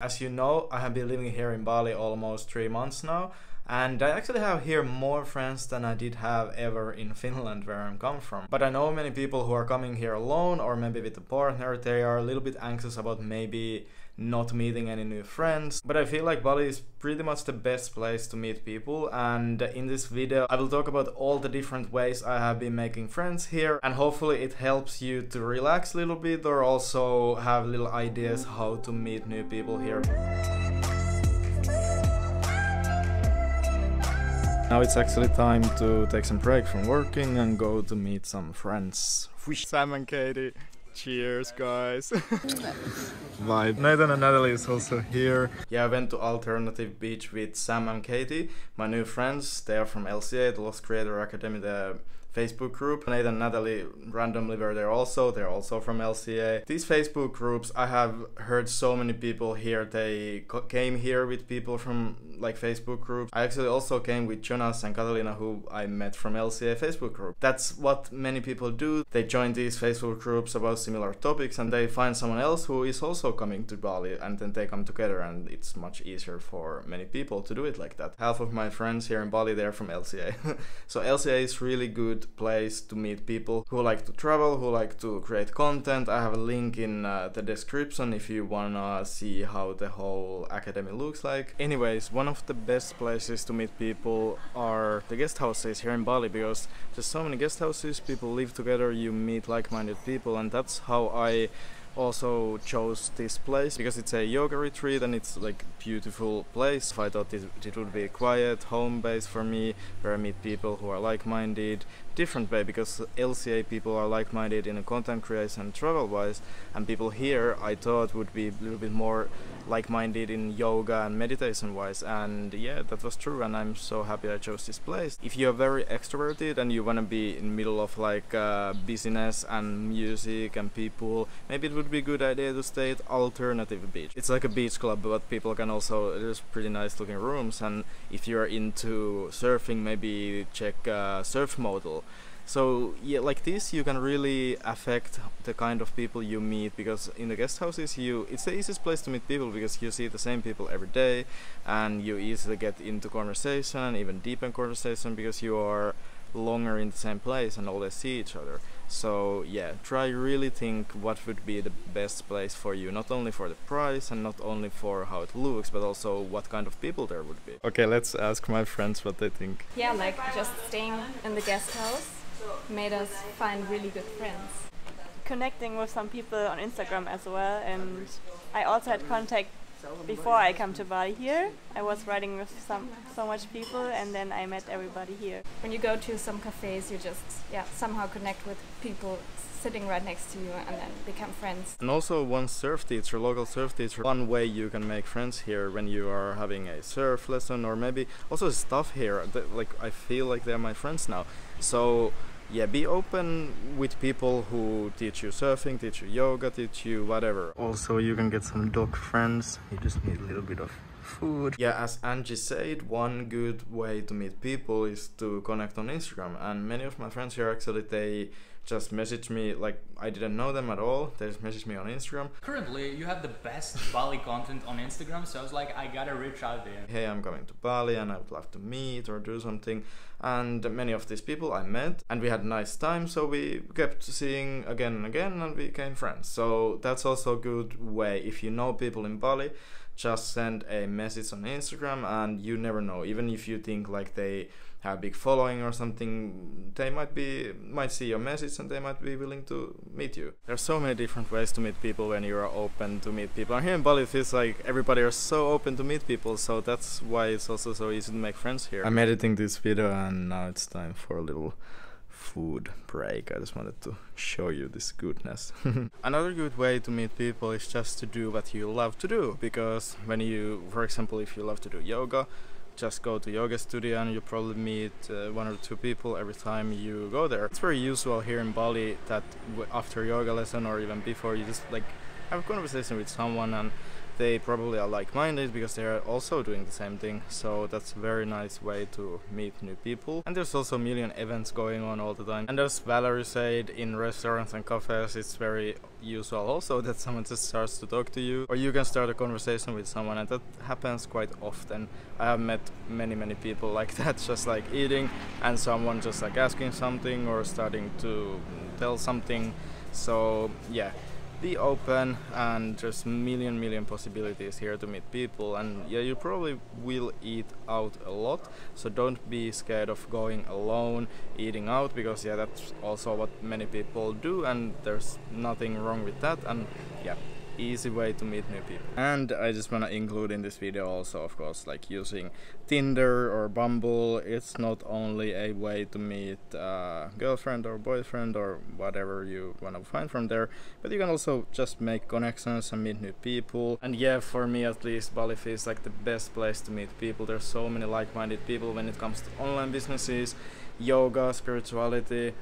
As you know, I have been living here in Bali almost 3 months now, and I actually have here more friends than I did have ever in Finland, where I'm come from. But I know many people who are coming here alone or maybe with a partner. They are a little bit anxious about maybe not meeting any new friends. But I feel like Bali is pretty much the best place to meet people, and in this video I will talk about all the different ways I have been making friends here, and hopefully it helps you to relax a little bit or also have little ideas how to meet new people here. Now it's actually time to take some break from working and go to meet some friends. Sam and Katie, cheers guys! Bye. Nathan and Natalie is also here. Yeah, I went to Alternative Beach with Sam and Katie, my new friends. They are from LCA, the Lost Creator Academy, the Facebook group. Nathan and Natalie randomly were there also. They're also from LCA. These Facebook groups, I have heard so many people here. They came here with people from like Facebook groups. I actually also came with Jonas and Catalina, who I met from LCA Facebook group. That's what many people do. They join these Facebook groups about similar topics and they find someone else who is also coming to Bali, and then they come together, and it's much easier for many people to do it like that. Half of my friends here in Bali, they're from LCA. So LCA is really good place to meet people who like to travel, who like to create content. I have a link in the description if you wanna see how the whole academy looks like. Anyways, one of the best places to meet people are the guest houses here in Bali, because there's so many guest houses, people live together, you meet like-minded people, and that's how I also chose this place, because it's a yoga retreat and it's like beautiful place. I thought it would be a quiet home base for me, where I meet people who are like-minded, different way, because LCA people are like-minded in a content creation and travel wise, and people here I thought would be a little bit more like-minded in yoga and meditation wise, and yeah, that was true, and I'm so happy I chose this place. If you're very extroverted and you want to be in the middle of like business and music and people, maybe it would be a good idea to stay at Alternative Beach. It's like a beach club, but people can also, there's pretty nice looking rooms, and if you're into surfing, maybe check Surf Model. So yeah, like this you can really affect the kind of people you meet, because in the guest houses it's the easiest place to meet people, because you see the same people every day and you easily get into conversation and even deepen conversation, because you are longer in the same place and always see each other. So yeah, try really think what would be the best place for you, not only for the price and not only for how it looks, but also what kind of people there would be. Okay, let's ask my friends what they think. Yeah, like just staying in the guest house made us find really good friends. Connecting with some people on Instagram as well, and I also had contact before I come to Bali here. I was riding with so much people, and then I met everybody here. When you go to some cafes, you just somehow connect with people sitting right next to you and then become friends. And also one surf teacher, local surf teacher, one way you can make friends here when you are having a surf lesson, or maybe also staff here. Like I feel like they're my friends now. So yeah, be open with people who teach you surfing, teach you yoga, teach you whatever. Also, you can get some dog friends. You just need a little bit of food. Yeah, as Angie said, one good way to meet people is to connect on Instagram. And many of my friends here actually, they just message me, like I didn't know them at all. They just messaged me on Instagram. Currently, you have the best Bali content on Instagram, so I was like, I gotta reach out there. Hey, I'm coming to Bali and I would love to meet or do something. And many of these people I met and we had a nice time, so we kept seeing again and again and we became friends. So that's also a good way. If you know people in Bali, just send a message on Instagram, and you never know, even if you think like they have a big following or something, they might see your message and they might be willing to meet you. There's so many different ways to meet people when you are open to meet people. And here in Bali it feels like everybody is so open to meet people, so that's why it's also so easy to make friends here. I'm editing this video and now it's time for a little food break. I just wanted to show you this goodness. Another good way to meet people is just to do what you love to do, because when you, for example, if you love to do yoga, just go to yoga studio and you probably meet one or two people every time you go there. It's very usual here in Bali that after yoga lesson or even before, you just like have a conversation with someone, and they probably are like-minded because they are also doing the same thing, so that's a very nice way to meet new people. And there's also a million events going on all the time, and as Valerie said, in restaurants and cafes it's very usual also that someone just starts to talk to you, or you can start a conversation with someone, and that happens quite often. I have met many people like that, just like eating and someone just like asking something or starting to tell something. So yeah, be open, and there's million possibilities here to meet people. And yeah, you probably will eat out a lot, so don't be scared of going alone eating out, because yeah, that's also what many people do, and there's nothing wrong with that. And yeah, easy way to meet new people. And I just want to include in this video also, of course, like using Tinder or Bumble. It's not only a way to meet a girlfriend or boyfriend or whatever you want to find from there, but you can also just make connections and meet new people. And yeah, for me at least, Bali feels like the best place to meet people. There's so many like-minded people when it comes to online businesses, yoga, spirituality,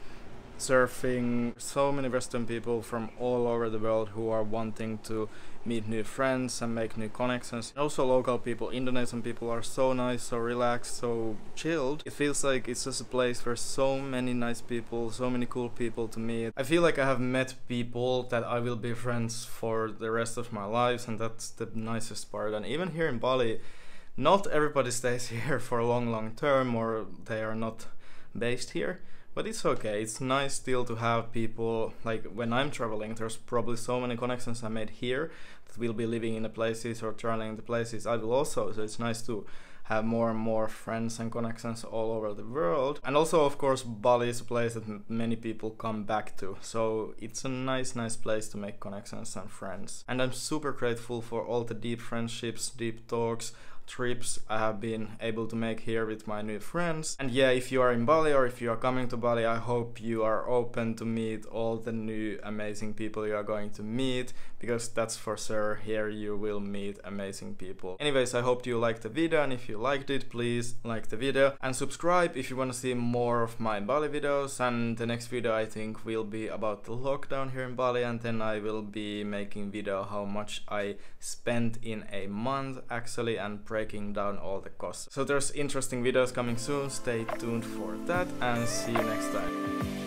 surfing. So many Western people from all over the world who are wanting to meet new friends and make new connections. Also local people, Indonesian people are so nice, so relaxed, so chilled. It feels like it's just a place for so many nice people, so many cool people to meet. I feel like I have met people that I will be friends for the rest of my life, and that's the nicest part. And even here in Bali, not everybody stays here for a long term, or they are not based here. But it's okay, it's nice still to have people. Like when I'm traveling, there's probably so many connections I made here that will be living in the places or traveling in the places I will also. So it's nice to have more and more friends and connections all over the world. And also, of course, Bali is a place that many people come back to. So it's a nice place to make connections and friends. And I'm super grateful for all the deep friendships, deep talks, trips I have been able to make here with my new friends. And yeah, if you are in Bali or if you are coming to Bali, I hope you are open to meet all the new amazing people you are going to meet, because that's for sure, here you will meet amazing people. Anyways, I hope you liked the video, and if you liked it, please like the video and subscribe if you want to see more of my Bali videos. And the next video I think will be about the lockdown here in Bali, and then I will be making video how much I spent in a month actually, and breaking down all the costs. So there's interesting videos coming soon, stay tuned for that, and see you next time.